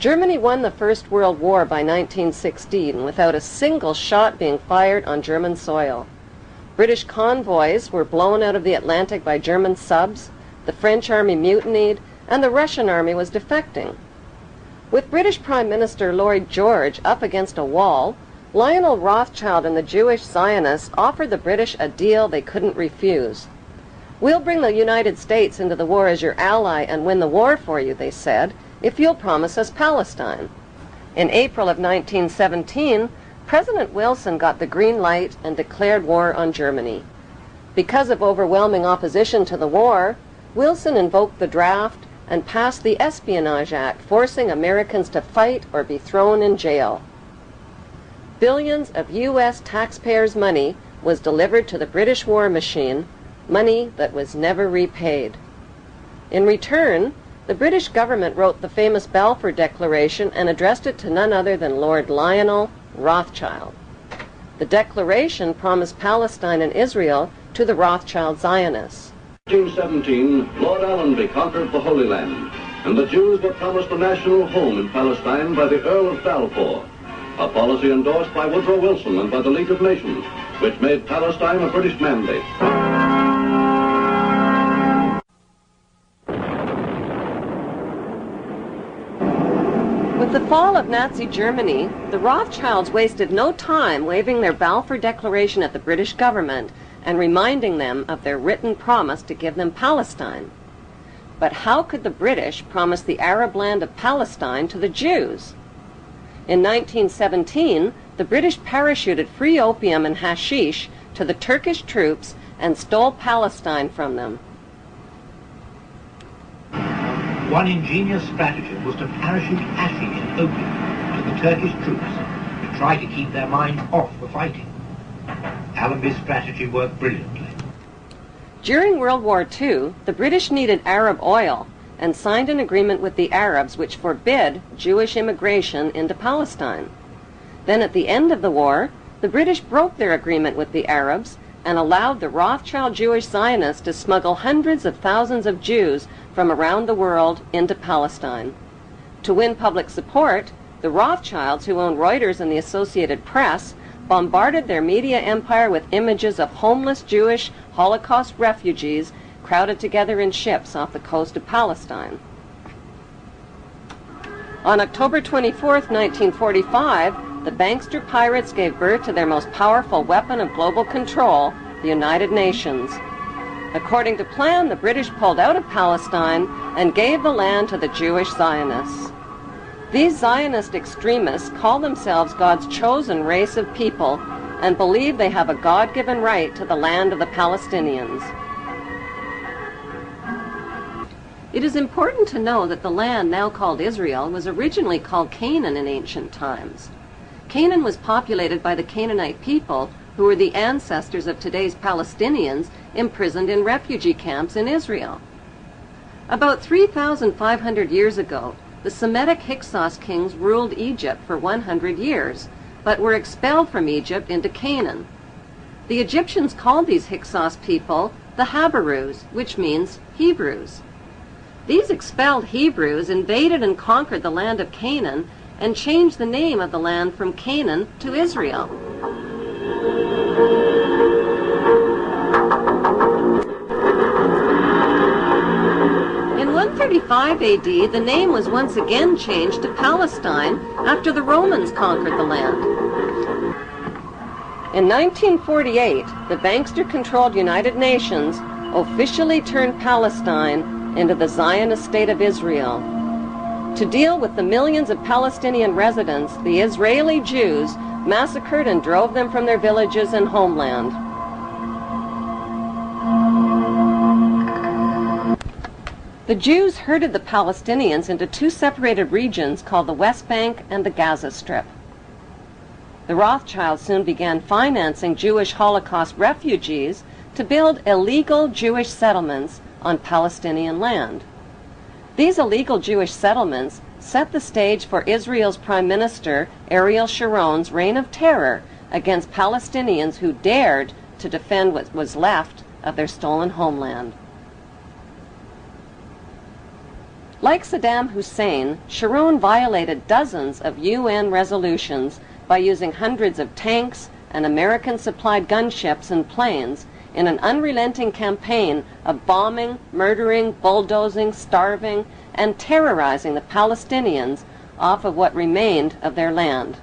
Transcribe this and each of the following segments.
Germany won the First World War by 1916 without a single shot being fired on German soil. British convoys were blown out of the Atlantic by German subs, the French army mutinied, and the Russian army was defecting. With British Prime Minister Lloyd George up against a wall, Lionel Rothschild and the Jewish Zionists offered the British a deal they couldn't refuse. "We'll bring the United States into the war as your ally and win the war for you," they said, "if you'll promise us Palestine." In April of 1917, President Wilson got the green light and declared war on Germany. Because of overwhelming opposition to the war, Wilson invoked the draft and passed the Espionage Act, forcing Americans to fight or be thrown in jail. Billions of U.S. taxpayers' money was delivered to the British war machine, money that was never repaid. In return, the British government wrote the famous Balfour Declaration and addressed it to none other than Lord Lionel Rothschild. The declaration promised Palestine and Israel to the Rothschild Zionists. In 1817, Lord Allenby conquered the Holy Land, and the Jews were promised a national home in Palestine by the Earl of Balfour, a policy endorsed by Woodrow Wilson and by the League of Nations, which made Palestine a British mandate. With the fall of Nazi Germany, the Rothschilds wasted no time waving their Balfour Declaration at the British government and reminding them of their written promise to give them Palestine. But how could the British promise the Arab land of Palestine to the Jews? In 1917, the British parachuted free opium and hashish to the Turkish troops and stole Palestine from them. One ingenious stratagem was to parachute hashish and opium to the Turkish troops to try to keep their mind off the fighting. Allenby's strategy worked brilliantly. During World War II, the British needed Arab oil and signed an agreement with the Arabs which forbid Jewish immigration into Palestine. Then at the end of the war, the British broke their agreement with the Arabs and allowed the Rothschild Jewish Zionists to smuggle hundreds of thousands of Jews from around the world into Palestine. To win public support, the Rothschilds, who owned Reuters and the Associated Press, bombarded their media empire with images of homeless Jewish Holocaust refugees crowded together in ships off the coast of Palestine. On October 24, 1945, the bankster pirates gave birth to their most powerful weapon of global control, the United Nations. According to plan, the British pulled out of Palestine and gave the land to the Jewish Zionists. These Zionist extremists call themselves God's chosen race of people and believe they have a God-given right to the land of the Palestinians. It is important to know that the land now called Israel was originally called Canaan in ancient times. Canaan was populated by the Canaanite people, who were the ancestors of today's Palestinians imprisoned in refugee camps in Israel. About 3,500 years ago, the Semitic Hyksos kings ruled Egypt for 100 years, but were expelled from Egypt into Canaan. The Egyptians called these Hyksos people the Habarus, which means Hebrews. These expelled Hebrews invaded and conquered the land of Canaan and changed the name of the land from Canaan to Israel. In 135 AD, the name was once again changed to Palestine after the Romans conquered the land. In 1948, the bankster-controlled United Nations officially turned Palestine into the Zionist state of Israel. To deal with the millions of Palestinian residents, the Israeli Jews massacred and drove them from their villages and homeland. The Jews herded the Palestinians into two separated regions called the West Bank and the Gaza Strip. The Rothschilds soon began financing Jewish Holocaust refugees to build illegal Jewish settlements on Palestinian land. These illegal Jewish settlements set the stage for Israel's Prime Minister Ariel Sharon's reign of terror against Palestinians who dared to defend what was left of their stolen homeland. Like Saddam Hussein, Sharon violated dozens of UN resolutions by using hundreds of tanks and American-supplied gunships and planes in an unrelenting campaign of bombing, murdering, bulldozing, starving, and terrorizing the Palestinians off of what remained of their land.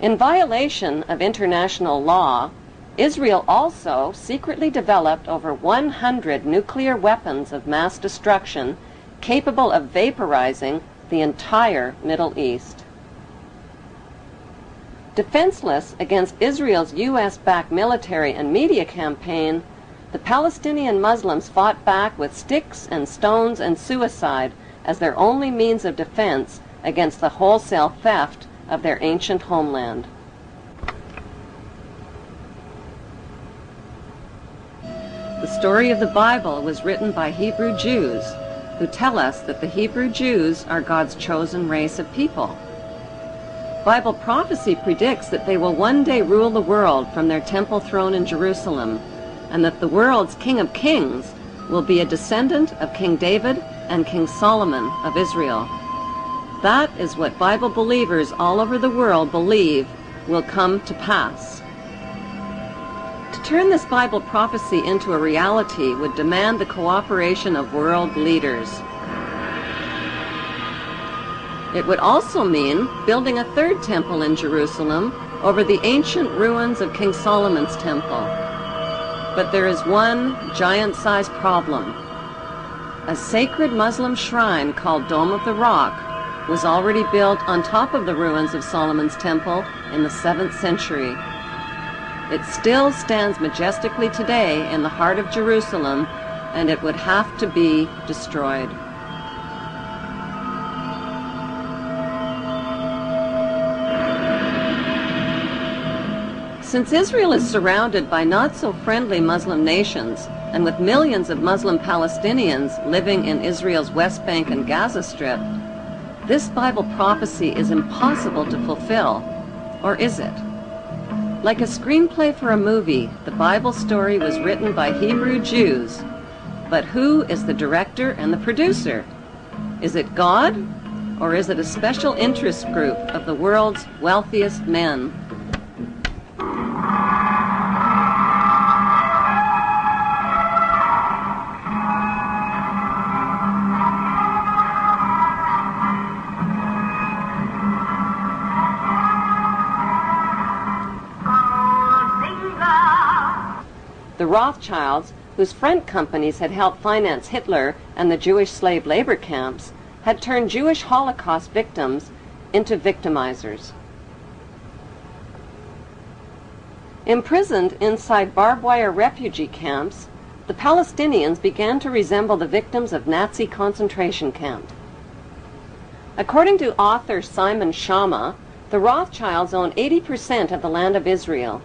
In violation of international law, Israel also secretly developed over 100 nuclear weapons of mass destruction capable of vaporizing the entire Middle East. Defenseless against Israel's U.S.-backed military and media campaign, the Palestinian Muslims fought back with sticks and stones and suicide as their only means of defense against the wholesale theft of their ancient homeland. The story of the Bible was written by Hebrew Jews, who tell us that the Hebrew Jews are God's chosen race of people. Bible prophecy predicts that they will one day rule the world from their temple throne in Jerusalem, and that the world's King of Kings will be a descendant of King David and King Solomon of Israel. That is what Bible believers all over the world believe will come to pass. To turn this Bible prophecy into a reality would demand the cooperation of world leaders. It would also mean building a third temple in Jerusalem over the ancient ruins of King Solomon's temple. But there is one giant-sized problem. A sacred Muslim shrine called Dome of the Rock was already built on top of the ruins of Solomon's temple in the 7th century. It still stands majestically today in the heart of Jerusalem, and it would have to be destroyed. Since Israel is surrounded by not-so-friendly Muslim nations, and with millions of Muslim Palestinians living in Israel's West Bank and Gaza Strip, this Bible prophecy is impossible to fulfill. Or is it? Like a screenplay for a movie, the Bible story was written by Hebrew Jews. But who is the director and the producer? Is it God? Or is it a special interest group of the world's wealthiest men? The Rothschilds, whose front companies had helped finance Hitler and the Jewish slave labor camps, had turned Jewish Holocaust victims into victimizers. Imprisoned inside barbed wire refugee camps, the Palestinians began to resemble the victims of Nazi concentration camps. According to author Simon Schama, the Rothschilds own 80% of the land of Israel.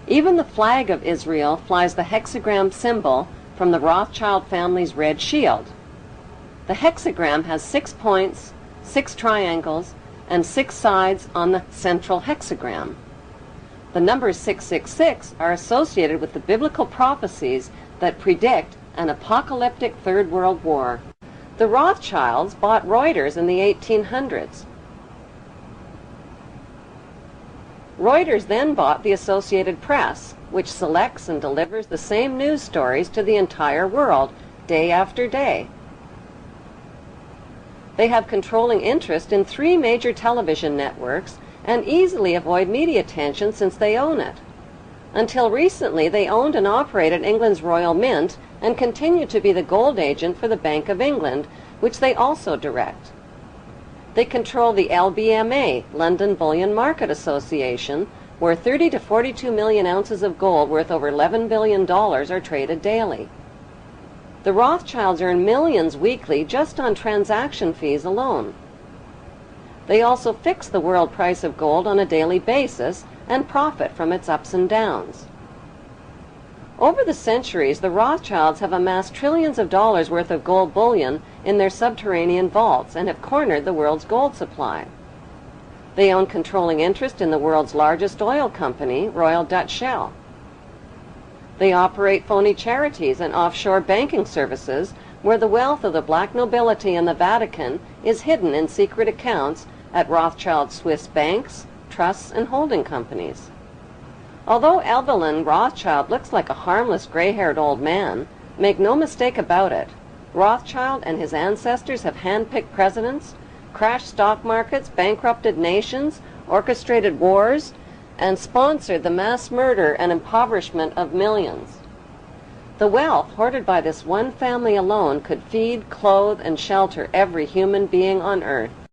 Even the flag of Israel flies the hexagram symbol from the Rothschild family's red shield. The hexagram has 6 points, 6 triangles, and 6 sides on the central hexagram. The numbers 666 are associated with the biblical prophecies that predict an apocalyptic Third World War. The Rothschilds bought Reuters in the 1800s. Reuters then bought the Associated Press, which selects and delivers the same news stories to the entire world, day after day. They have controlling interest in 3 major television networks and easily avoid media attention since they own it. Until recently, they owned and operated England's Royal Mint and continue to be the gold agent for the Bank of England, which they also direct. They control the LBMA, London Bullion Market Association, where 30 to 42 million ounces of gold worth over $11 billion are traded daily. The Rothschilds earn millions weekly just on transaction fees alone. They also fix the world price of gold on a daily basis and profit from its ups and downs. Over the centuries, the Rothschilds have amassed trillions of dollars worth of gold bullion in their subterranean vaults and have cornered the world's gold supply. They own controlling interest in the world's largest oil company, Royal Dutch Shell. They operate phony charities and offshore banking services where the wealth of the black nobility and the Vatican is hidden in secret accounts at Rothschild Swiss banks, trusts, and holding companies. Although Evelyn Rothschild looks like a harmless gray-haired old man, make no mistake about it, Rothschild and his ancestors have handpicked presidents, crashed stock markets, bankrupted nations, orchestrated wars, and sponsored the mass murder and impoverishment of millions. The wealth hoarded by this one family alone could feed, clothe, and shelter every human being on earth.